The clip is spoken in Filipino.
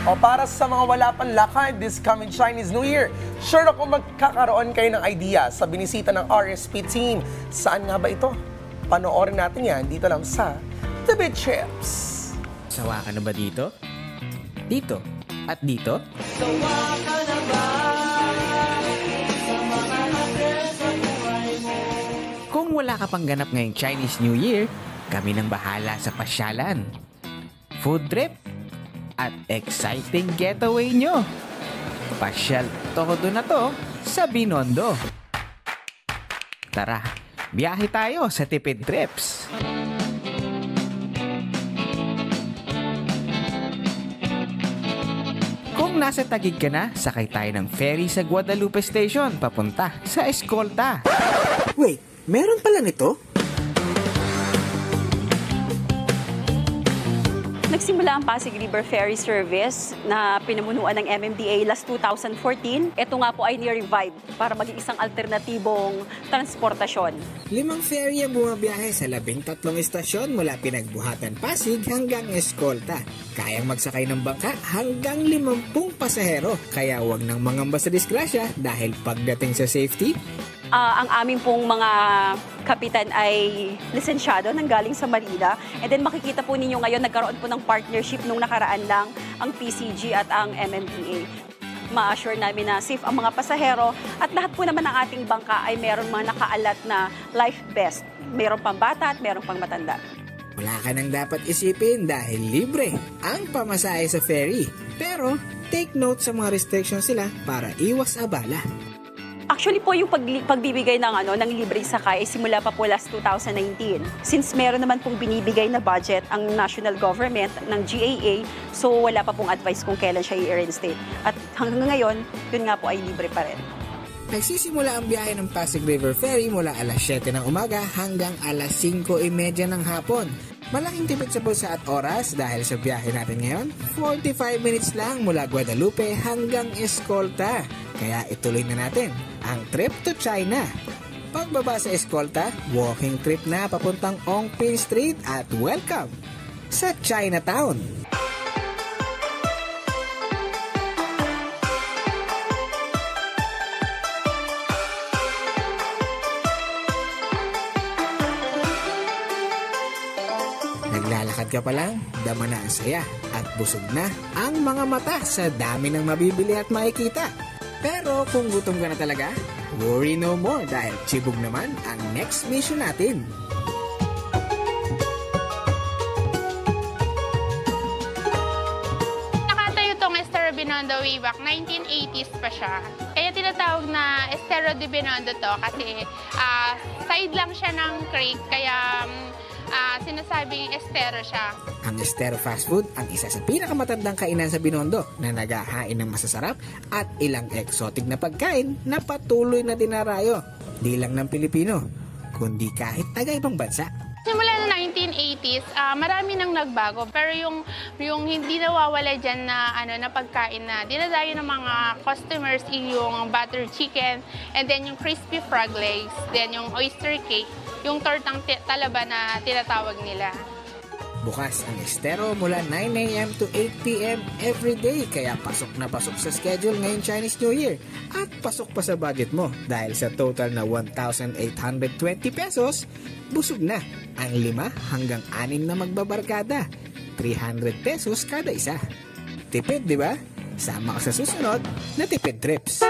O para sa mga wala pang lakad this coming Chinese New Year, sure ako magkakaroon kayo ng idea sa binisita ng RSP team. Saan nga ba ito? Panoorin natin yan dito lang sa The Bit Chips. Sawa ka na ba dito? Dito? At dito? Sawa ka na ba sa mga hassle sa buhay mo? Kung wala ka pang ganap ngayong Chinese New Year, kami nang bahala sa pasyalan, food trip, at exciting getaway nyo. Pasyal todo na to sa Binondo. Tara, biyahe tayo sa Tipid Trips. Kung nasa Taguig ka na, sakay tayo ng ferry sa Guadalupe Station papunta sa Escolta. Wait, meron pala nito? Nagsimula ang Pasig River Ferry Service na pinamunuan ng MMDA last 2014. Ito nga po ay ni-revive para maging isang alternatibong transportasyon. 5 ferry ang bumabiyahe sa 13 istasyon mula Pinagbuhatan, Pasig hanggang Escolta. Kayang magsakay ng bangka hanggang 50 pasahero. Kaya huwag nang mangamba sa disgrasya dahil pagdating sa safety, Ang aming pong mga kapitan ay lisensyado nang galing sa Manila. And then makikita po ninyo ngayon, nagkaroon po ng partnership nung nakaraan lang ang PCG at ang MMDA. Ma-assure namin na safe ang mga pasahero at lahat po naman ng ating bangka ay meron mga nakaalat na life vest. Meron pang bata at meron pang matanda. wala ka nang dapat isipin dahil libre ang pamasahe sa ferry. Pero take note sa mga restrictions sila para iwas abala. Actually po yung pagbibigay ng libreng sakay ay simula pa po last 2019. Since meron naman pong binibigay na budget ang national government ng GAA, so wala pa pong advice kung kailan siya i-reinstate. At hanggang ngayon, yun nga po ay libre pa rin. Nagsisimula ang biyahe ng Pasig River Ferry mula alas 7 ng umaga hanggang alas 5:30 ng hapon. Malaking tipid sa bulsa at oras dahil sa biyahe natin ngayon, 45 minutes lang mula Guadalupe hanggang Escolta. Kaya ituloy na natin ang trip to China. Pagbaba sa Escolta, walking trip na papuntang Ongpin Street at welcome sa Chinatown. Naglalakad ka pa lang, dama na ang saya at busog na ang mga mata sa dami ng mabibili at makikita. Pero kung gutom ka na talaga, worry no more dahil chibog naman ang next mission natin. Nakatayo tong Estero Binondo way back 1980s pa siya. Kaya tinatawag na Estero de Binondo to kasi side lang siya ng creek kaya sinasabing estero siya. Ang Estero Fast Food ang isa sa pinakamatandang kainan sa Binondo na naghahain ng masasarap at ilang exotic na pagkain na patuloy na dinarayo. Di lang ng Pilipino, kundi kahit taga-ibang bansa. Simula ng 1980s, marami nang nagbago. Pero yung hindi nawawala dyan na pagkain na dinadayo ng mga customers yung butter chicken, and then yung crispy frog legs, then yung oyster cake, yung tortang talaba na tinatawag nila. Bukas ang Estero mula 9 a.m. to 8 p.m. every day. Kaya pasok na pasok sa schedule ngayong Chinese New Year. At pasok pa sa budget mo dahil sa total na 1,820 pesos, busog na ang 5 hanggang 6 na magbabarkada. 300 pesos kada isa. Tipid, di ba? Sama ka sa susunod na Tipid Trips.